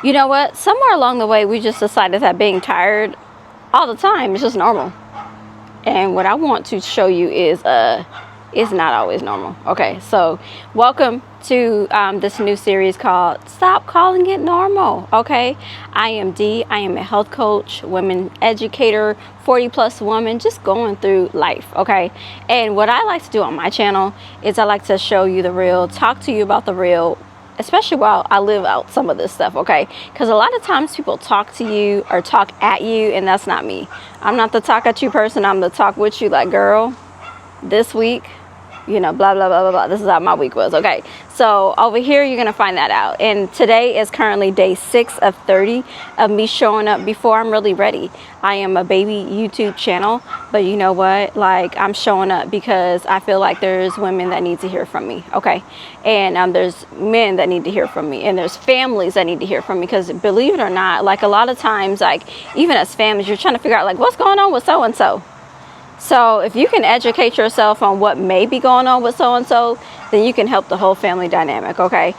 You know what? Somewhere along the way, we just decided that being tired all the time is just normal. And what I want to show you is it's not always normal. Okay, so welcome to this new series called Stop Calling It Normal. Okay, I am Dee. I am a health coach, women educator, 40 plus woman, just going through life. Okay, and what I like to do on my channel is I like to show you the real, talk to you about the real, especially while I live out some of this stuff. Okay, because a lot of times people talk to you or talk at you, and that's not me. I'm not the talk at you person. I'm the talk with you, like, girl, this week, you know, blah blah blah blah blah, this is how my week was. Okay, so over here you're gonna find that out, and today is currently day 6 of 30 of me showing up before I'm really ready. I am a baby YouTube channel, but you know what, like, I'm showing up because I feel like there's women that need to hear from me. Okay, and there's men that need to hear from me, and there's families that need to hear from me, because believe it or not, like, a lot of times, like, even as families, you're trying to figure out, like, what's going on with so and so. So if you can educate yourself on what may be going on with so-and-so, then you can help the whole family dynamic. Okay,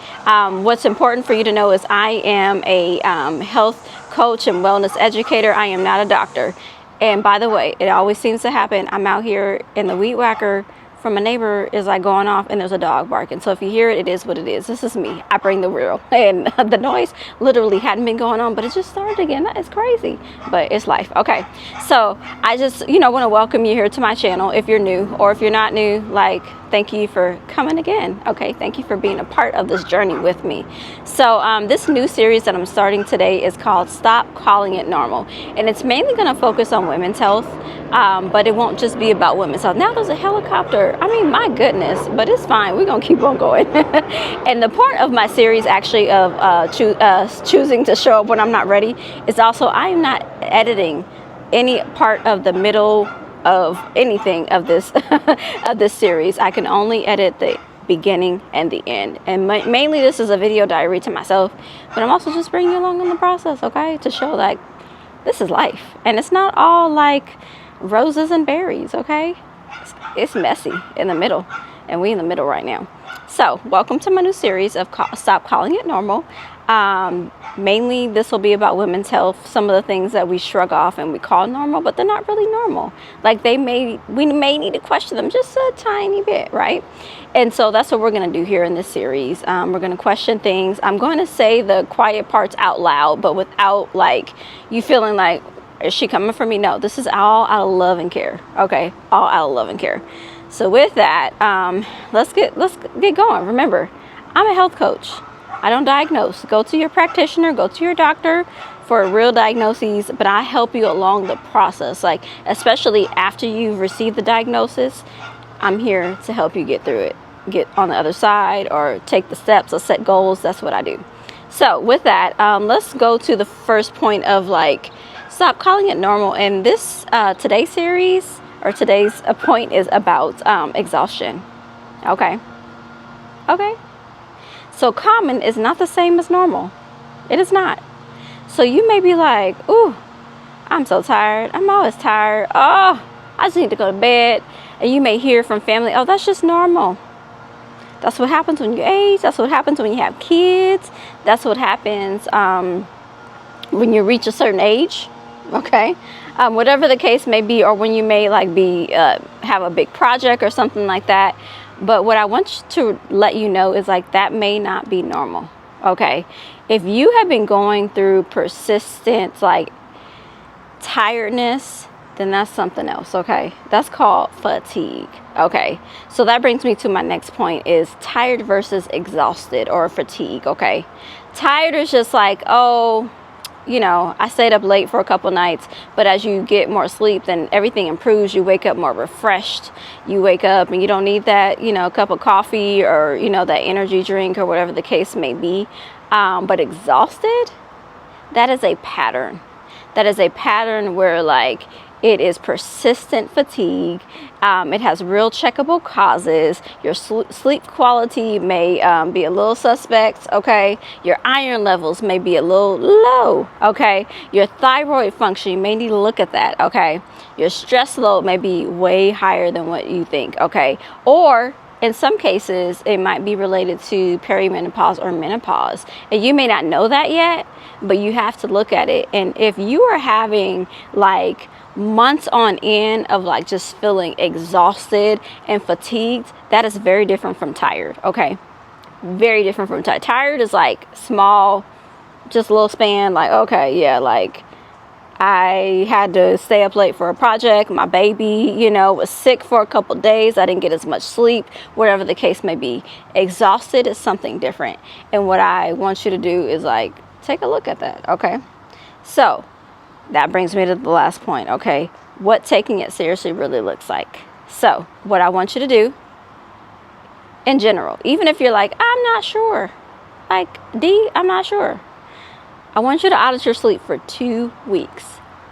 what's important for you to know is I am a health coach and wellness educator. I am not a doctor. And by the way, it always seems to happen. I'm out here in the weed whacker from a neighbor is like going off, and there's a dog barking. So if you hear it, it is what it is. This is me. I bring the real. And the noise literally hadn't been going on, but it just started again. That is crazy, but it's life. Okay, so I just, you know, want to welcome you here to my channel if you're new, or if you're not new, like, thank you for coming again. Okay, thank you for being a part of this journey with me. So this new series that I'm starting today is called Stop Calling It Normal, and it's mainly going to focus on women's health, but it won't just be about women's health. Now there's a helicopter. I mean, my goodness, but it's fine. We're going to keep on going. And the point of my series, actually, of choosing to show up when I'm not ready, is also I am not editing any part of the middle of anything of this of this series. I can only edit the beginning and the end, and mainly this is a video diary to myself, but I'm also just bringing you along in the process, okay, to show that this is life, and it's not all like roses and berries. Okay, it's messy in the middle, and we in the middle right now. So welcome to my new series of Stop Calling It Normal. Mainly this will be about women's health, some of the things that we shrug off and we call normal, but they're not really normal. Like, we may need to question them just a tiny bit, right? And so that's what we're going to do here in this series. We're going to question things. I'm going to say the quiet parts out loud, but without, like, you feeling like, is she coming for me? No, this is all out of love and care. Okay, all out of love and care. So with that, let's get going. Remember, I'm a health coach. I don't diagnose. Go to your practitioner, go to your doctor for real diagnoses, but I help you along the process. Like, especially after you've received the diagnosis, I'm here to help you get through it, get on the other side, or take the steps or set goals. That's what I do. So with that, let's go to the first point of, like, stop calling it normal. And this today's series, or today's point, is about exhaustion. Okay. So common is not the same as normal. It is not. So you may be like, ooh, I'm so tired. I'm always tired. Oh, I just need to go to bed. And you may hear from family, oh, that's just normal. That's what happens when you age. That's what happens when you have kids. That's what happens when you reach a certain age. Okay. Whatever the case may be, or when you may, like, have a big project or something like that. But what I want to let you know is, like, that may not be normal. Okay, if you have been going through persistent, like, tiredness, then that's something else. Okay, that's called fatigue. Okay, so that brings me to my next point, is tired versus exhausted or fatigue. Okay, tired is just like, oh, you know, I stayed up late for a couple nights, but as you get more sleep, then everything improves. You wake up more refreshed. You wake up and you don't need that, you know, cup of coffee or, you know, that energy drink or whatever the case may be. But exhausted, that is a pattern. That is a pattern where, like, it is persistent fatigue. It has real checkable causes. Your sleep quality may be a little suspect, okay? Your iron levels may be a little low, okay? Your thyroid function, you may need to look at that, okay? Your stress load may be way higher than what you think, okay? Or in some cases, it might be related to perimenopause or menopause. And you may not know that yet, but you have to look at it. And if you are having like months on end of like just feeling exhausted and fatigued, that is very different from tired. Okay, very different from tired. Tired is like small, just a little span, like, okay, yeah, like I had to stay up late for a project, my baby, you know, was sick for a couple days, I didn't get as much sleep, whatever the case may be. Exhausted is something different. And what I want you to do is like take a look at that. Okay, so that brings me to the last point. Okay, what taking it seriously really looks like. So what I want you to do in general, even if you're like, I'm not sure, like I'm not sure, I want you to audit your sleep for 2 weeks.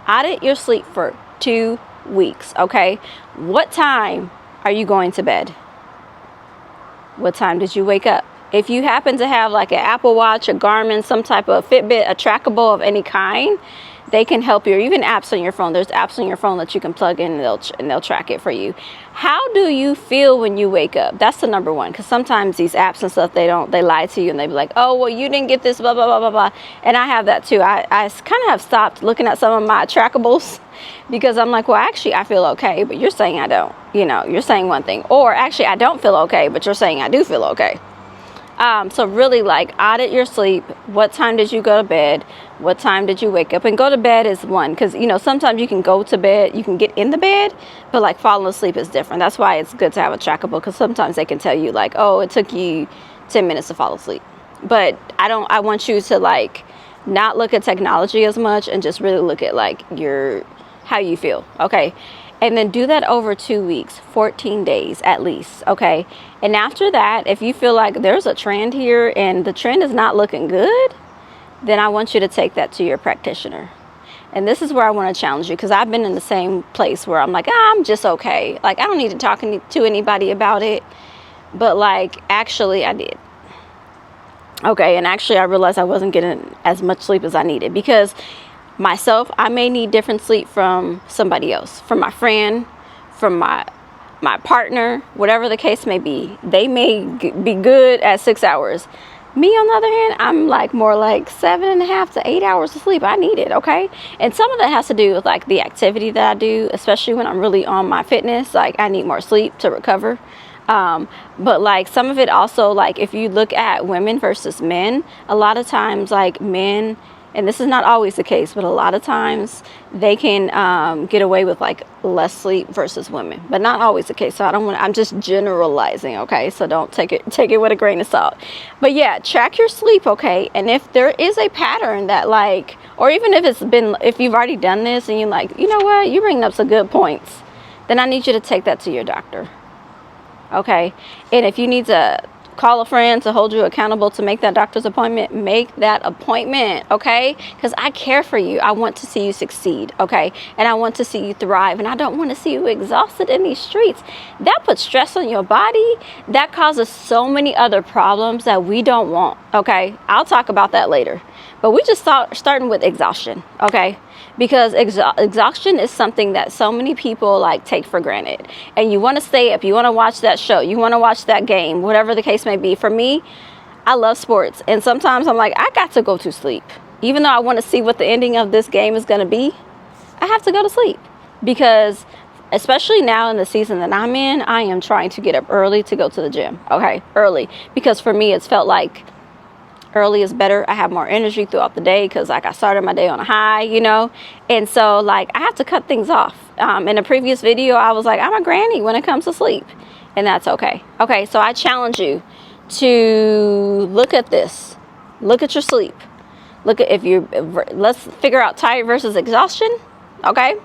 Audit your sleep for 2 weeks, okay? What time are you going to bed? What time did you wake up? If you happen to have like an Apple Watch, a Garmin, some type of Fitbit, a trackable of any kind, they can help you. Or even apps on your phone. There's apps on your phone that you can plug in and they'll track it for you. How do you feel when you wake up? That's the number one. Because sometimes these apps and stuff, they lie to you and they be like, oh, well, you didn't get this, blah, blah, blah, blah, blah. And I have that too. I kind of have stopped looking at some of my trackables because I'm like, well, actually, I feel okay, but you're saying I don't. You know, you're saying one thing. Or actually, I don't feel okay, but you're saying I do feel okay. So really like audit your sleep. What time did you go to bed? What time did you wake up? And go to bed is one, because you know sometimes you can go to bed, you can get in the bed, but like falling asleep is different. That's why it's good to have a trackable, because sometimes they can tell you like, oh, it took you 10 minutes to fall asleep. But I want you to like not look at technology as much and just really look at like how you feel. Okay. And then do that over 2 weeks, 14 days at least, okay? And after that, if you feel like there's a trend here and the trend is not looking good, then I want you to take that to your practitioner. And this is where I want to challenge you, because I've been in the same place where I'm like, I'm just okay. Like, I don't need to talk to anybody about it. But like, actually I did. Okay, and actually I realized I wasn't getting as much sleep as I needed, because myself, I may need different sleep from somebody else, from my friend, from my partner, whatever the case may be. They may be good at 6 hours. Me, on the other hand, I'm like more like 7.5 to 8 hours of sleep. I need it, okay? And some of that has to do with like the activity that I do, especially when I'm really on my fitness. Like I need more sleep to recover. But like some of it also, like if you look at women versus men, a lot of times like men, and this is not always the case, but a lot of times they can get away with like less sleep versus women, but not always the case. So I'm just generalizing, okay? So don't take it with a grain of salt. But yeah, track your sleep, okay? And if there is a pattern that like, or even if you've already done this and you're like, you know what, you're bringing up some good points, then I need you to take that to your doctor, okay? And if you need to call a friend to hold you accountable to make that doctor's appointment, make that appointment, okay? Because I care for you. I want to see you succeed, okay? And I want to see you thrive. And I don't want to see you exhausted in these streets. That puts stress on your body. That causes so many other problems that we don't want, okay? I'll talk about that later. But we just starting with exhaustion, okay? Because exhaustion is something that so many people like take for granted. And you want to stay up, you want to watch that show, you want to watch that game, whatever the case may be. For me, I love sports. And sometimes I'm like, I got to go to sleep. Even though I want to see what the ending of this game is going to be, I have to go to sleep. Because especially now in the season that I'm in, I am trying to get up early to go to the gym, okay? Early. Because for me, it's felt like early is better. I have more energy throughout the day because like I started my day on a high, you know. And so like I have to cut things off. In a previous video, I was like, I'm a granny when it comes to sleep. And that's okay. Okay, so I challenge you to look at this. Look at your sleep. Look at let's figure out tired versus exhaustion. Okay.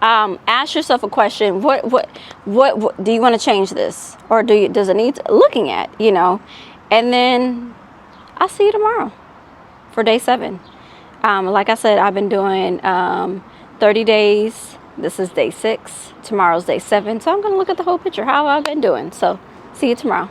Ask yourself a question. What do you want to change this? Or does it need looking at, you know? And then I'll see you tomorrow for day 7. Like I said, I've been doing 30 days. This is day 6. Tomorrow's day 7. So I'm going to look at the whole picture, how I've been doing. So see you tomorrow.